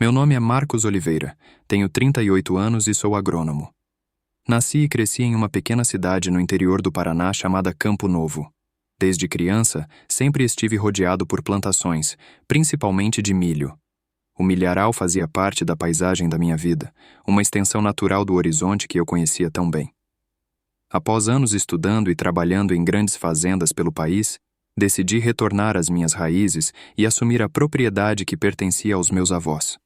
Meu nome é Marcos Oliveira, tenho 38 anos e sou agrônomo. Nasci e cresci em uma pequena cidade no interior do Paraná chamada Campo Novo. Desde criança, sempre estive rodeado por plantações, principalmente de milho. O milharal fazia parte da paisagem da minha vida, uma extensão natural do horizonte que eu conhecia tão bem. Após anos estudando e trabalhando em grandes fazendas pelo país, decidi retornar às minhas raízes e assumir a propriedade que pertencia aos meus avós.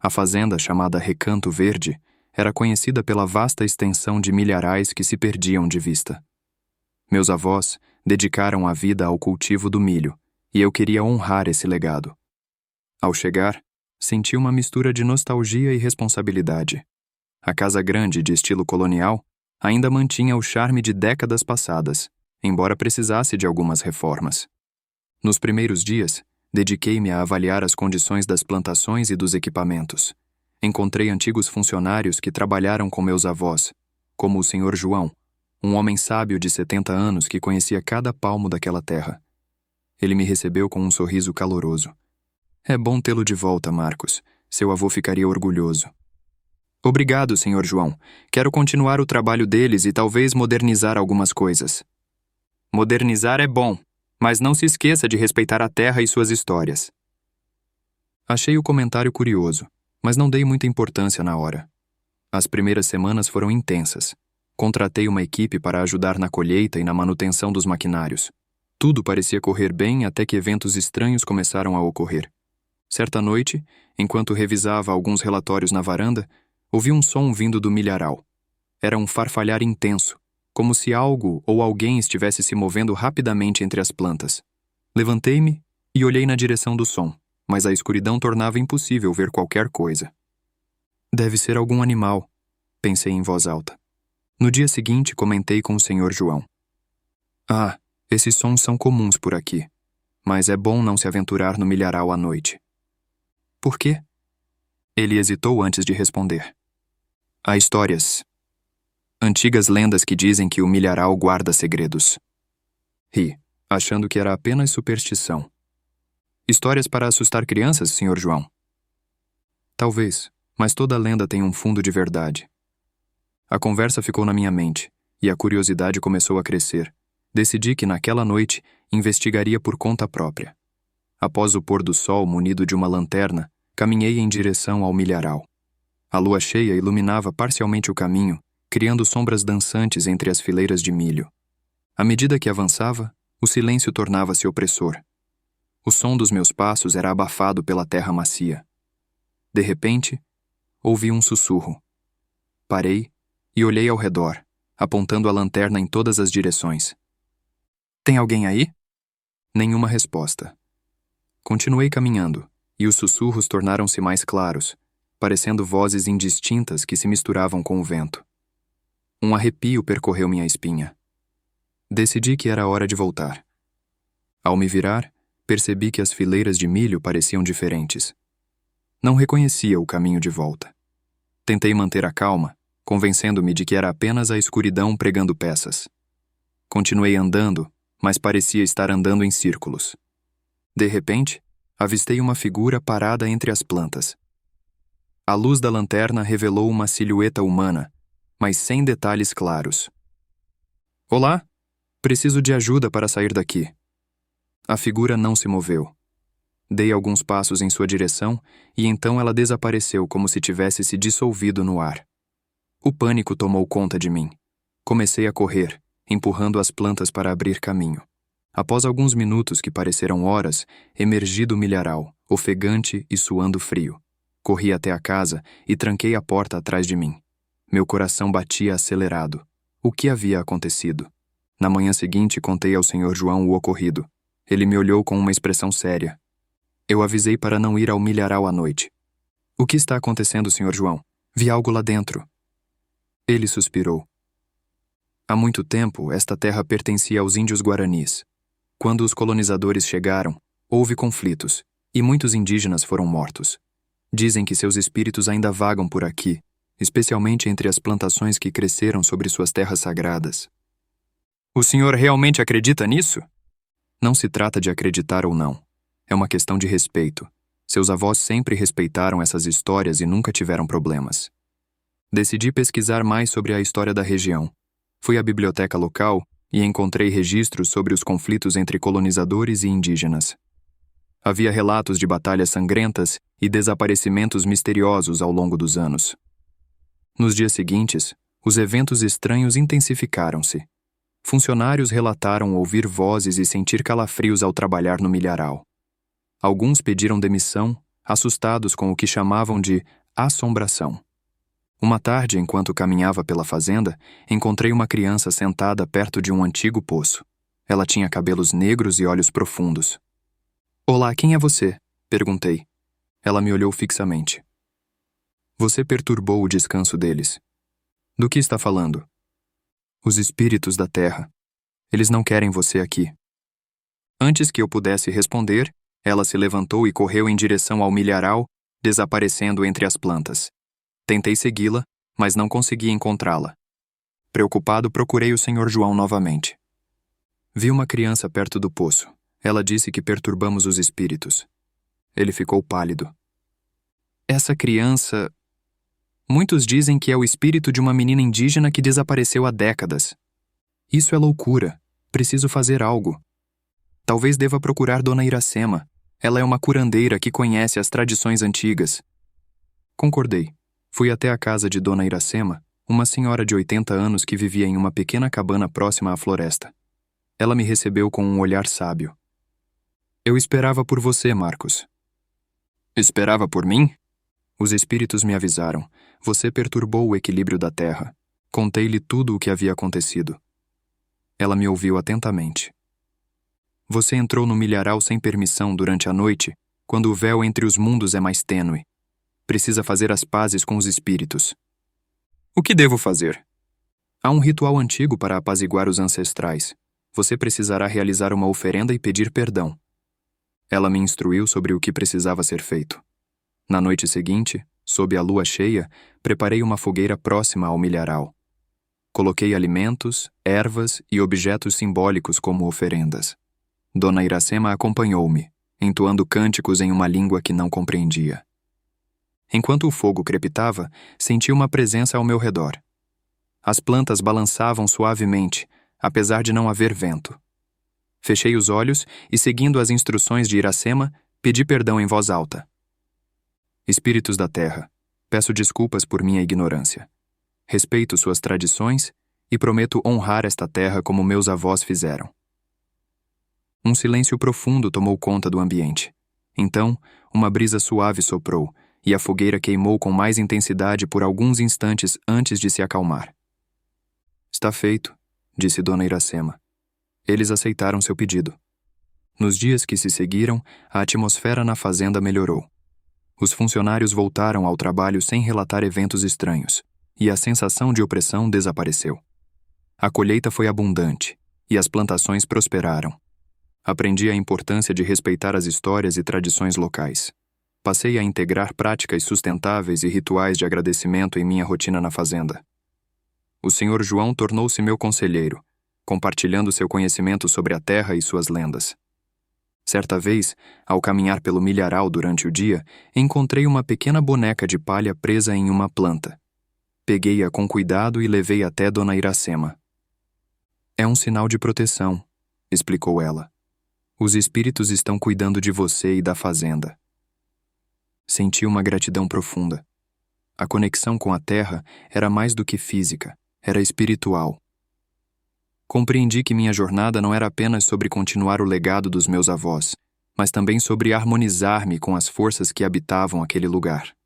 A fazenda, chamada Recanto Verde, era conhecida pela vasta extensão de milharais que se perdiam de vista. Meus avós dedicaram a vida ao cultivo do milho, e eu queria honrar esse legado. Ao chegar, senti uma mistura de nostalgia e responsabilidade. A casa grande, de estilo colonial, ainda mantinha o charme de décadas passadas, embora precisasse de algumas reformas. Nos primeiros dias, dediquei-me a avaliar as condições das plantações e dos equipamentos. Encontrei antigos funcionários que trabalharam com meus avós, como o Sr. João, um homem sábio de 70 anos que conhecia cada palmo daquela terra. Ele me recebeu com um sorriso caloroso. É bom tê-lo de volta, Marcos. Seu avô ficaria orgulhoso. Obrigado, Sr. João. Quero continuar o trabalho deles e talvez modernizar algumas coisas. Modernizar é bom, mas não se esqueça de respeitar a terra e suas histórias. Achei o comentário curioso, mas não dei muita importância na hora. As primeiras semanas foram intensas. Contratei uma equipe para ajudar na colheita e na manutenção dos maquinários. Tudo parecia correr bem até que eventos estranhos começaram a ocorrer. Certa noite, enquanto revisava alguns relatórios na varanda, ouvi um som vindo do milharal. Era um farfalhar intenso, como se algo ou alguém estivesse se movendo rapidamente entre as plantas. Levantei-me e olhei na direção do som, mas a escuridão tornava impossível ver qualquer coisa. Deve ser algum animal, pensei em voz alta. No dia seguinte, comentei com o Sr. João. Esses sons são comuns por aqui, mas é bom não se aventurar no milharal à noite. Por quê? Ele hesitou antes de responder. Há histórias. Antigas lendas que dizem que o milharal guarda segredos. Ri, achando que era apenas superstição. Histórias para assustar crianças, Sr. João? Talvez, mas toda lenda tem um fundo de verdade. A conversa ficou na minha mente, e a curiosidade começou a crescer. Decidi que naquela noite investigaria por conta própria. Após o pôr do sol munido de uma lanterna, caminhei em direção ao milharal. A lua cheia iluminava parcialmente o caminho, criando sombras dançantes entre as fileiras de milho. À medida que avançava, o silêncio tornava-se opressor. O som dos meus passos era abafado pela terra macia. De repente, ouvi um sussurro. Parei e olhei ao redor, apontando a lanterna em todas as direções. Tem alguém aí? Nenhuma resposta. Continuei caminhando, e os sussurros tornaram-se mais claros, parecendo vozes indistintas que se misturavam com o vento. Um arrepio percorreu minha espinha. Decidi que era hora de voltar. Ao me virar, percebi que as fileiras de milho pareciam diferentes. Não reconhecia o caminho de volta. Tentei manter a calma, convencendo-me de que era apenas a escuridão pregando peças. Continuei andando, mas parecia estar andando em círculos. De repente, avistei uma figura parada entre as plantas. A luz da lanterna revelou uma silhueta humana, mas sem detalhes claros. Olá, preciso de ajuda para sair daqui. A figura não se moveu. Dei alguns passos em sua direção e então ela desapareceu como se tivesse se dissolvido no ar. O pânico tomou conta de mim. Comecei a correr, empurrando as plantas para abrir caminho. Após alguns minutos que pareceram horas, emergi do milharal, ofegante e suando frio. Corri até a casa e tranquei a porta atrás de mim. Meu coração batia acelerado. O que havia acontecido? Na manhã seguinte, contei ao Sr. João o ocorrido. Ele me olhou com uma expressão séria. Eu avisei para não ir ao milharal à noite. O que está acontecendo, Sr. João? Vi algo lá dentro. Ele suspirou. Há muito tempo, esta terra pertencia aos índios guaranis. Quando os colonizadores chegaram, houve conflitos, e muitos indígenas foram mortos. Dizem que seus espíritos ainda vagam por aqui, especialmente entre as plantações que cresceram sobre suas terras sagradas. O senhor realmente acredita nisso? Não se trata de acreditar ou não. É uma questão de respeito. Seus avós sempre respeitaram essas histórias e nunca tiveram problemas. Decidi pesquisar mais sobre a história da região. Fui à biblioteca local e encontrei registros sobre os conflitos entre colonizadores e indígenas. Havia relatos de batalhas sangrentas e desaparecimentos misteriosos ao longo dos anos. Nos dias seguintes, os eventos estranhos intensificaram-se. Funcionários relataram ouvir vozes e sentir calafrios ao trabalhar no milharal. Alguns pediram demissão, assustados com o que chamavam de assombração. Uma tarde, enquanto caminhava pela fazenda, encontrei uma criança sentada perto de um antigo poço. Ela tinha cabelos negros e olhos profundos. "Olá, quem é você?" perguntei. Ela me olhou fixamente. "Você perturbou o descanso deles." "Do que está falando?" "Os espíritos da terra. Eles não querem você aqui." Antes que eu pudesse responder, ela se levantou e correu em direção ao milharal, desaparecendo entre as plantas. Tentei segui-la, mas não consegui encontrá-la. Preocupado, procurei o Sr. João novamente. Vi uma criança perto do poço. Ela disse que perturbamos os espíritos. Ele ficou pálido. "Essa criança... Muitos dizem que é o espírito de uma menina indígena que desapareceu há décadas. Isso é loucura. Preciso fazer algo. Talvez deva procurar Dona Iracema. Ela é uma curandeira que conhece as tradições antigas." Concordei. Fui até a casa de Dona Iracema, uma senhora de 80 anos que vivia em uma pequena cabana próxima à floresta. Ela me recebeu com um olhar sábio. "Eu esperava por você, Marcos." "Esperava por mim?" "Os espíritos me avisaram. Você perturbou o equilíbrio da terra." Contei-lhe tudo o que havia acontecido. Ela me ouviu atentamente. "Você entrou no milharal sem permissão durante a noite, quando o véu entre os mundos é mais tênue. Precisa fazer as pazes com os espíritos." "O que devo fazer?" "Há um ritual antigo para apaziguar os ancestrais. Você precisará realizar uma oferenda e pedir perdão." Ela me instruiu sobre o que precisava ser feito. Na noite seguinte, sob a lua cheia, preparei uma fogueira próxima ao milharal. Coloquei alimentos, ervas e objetos simbólicos como oferendas. Dona Iracema acompanhou-me, entoando cânticos em uma língua que não compreendia. Enquanto o fogo crepitava, senti uma presença ao meu redor. As plantas balançavam suavemente, apesar de não haver vento. Fechei os olhos e, seguindo as instruções de Iracema, pedi perdão em voz alta. "Espíritos da terra, peço desculpas por minha ignorância. Respeito suas tradições e prometo honrar esta terra como meus avós fizeram." Um silêncio profundo tomou conta do ambiente. Então, uma brisa suave soprou, e a fogueira queimou com mais intensidade por alguns instantes antes de se acalmar. "Está feito", disse Dona Iracema. Eles aceitaram seu pedido. Nos dias que se seguiram, a atmosfera na fazenda melhorou. Os funcionários voltaram ao trabalho sem relatar eventos estranhos, e a sensação de opressão desapareceu. A colheita foi abundante, e as plantações prosperaram. Aprendi a importância de respeitar as histórias e tradições locais. Passei a integrar práticas sustentáveis e rituais de agradecimento em minha rotina na fazenda. O Sr. João tornou-se meu conselheiro, compartilhando seu conhecimento sobre a terra e suas lendas. Certa vez, ao caminhar pelo milharal durante o dia, encontrei uma pequena boneca de palha presa em uma planta. Peguei-a com cuidado e levei até Dona Iracema. "É um sinal de proteção", explicou ela. "Os espíritos estão cuidando de você e da fazenda." Senti uma gratidão profunda. A conexão com a terra era mais do que física, era espiritual. Compreendi que minha jornada não era apenas sobre continuar o legado dos meus avós, mas também sobre harmonizar-me com as forças que habitavam aquele lugar.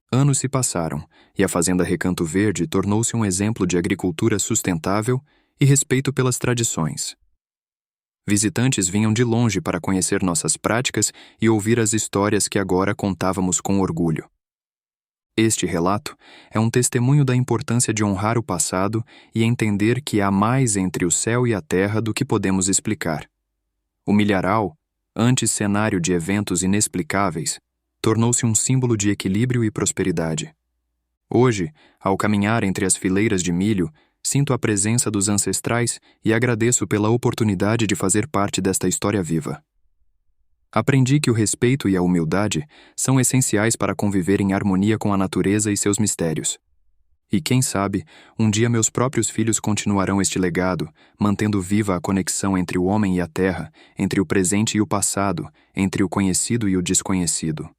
Anos se passaram, e a Fazenda Recanto Verde tornou-se um exemplo de agricultura sustentável e respeito pelas tradições. Visitantes vinham de longe para conhecer nossas práticas e ouvir as histórias que agora contávamos com orgulho. Este relato é um testemunho da importância de honrar o passado e entender que há mais entre o céu e a terra do que podemos explicar. O milharal, antes cenário de eventos inexplicáveis, tornou-se um símbolo de equilíbrio e prosperidade. Hoje, ao caminhar entre as fileiras de milho, sinto a presença dos ancestrais e agradeço pela oportunidade de fazer parte desta história viva. Aprendi que o respeito e a humildade são essenciais para conviver em harmonia com a natureza e seus mistérios. E quem sabe, um dia meus próprios filhos continuarão este legado, mantendo viva a conexão entre o homem e a terra, entre o presente e o passado, entre o conhecido e o desconhecido.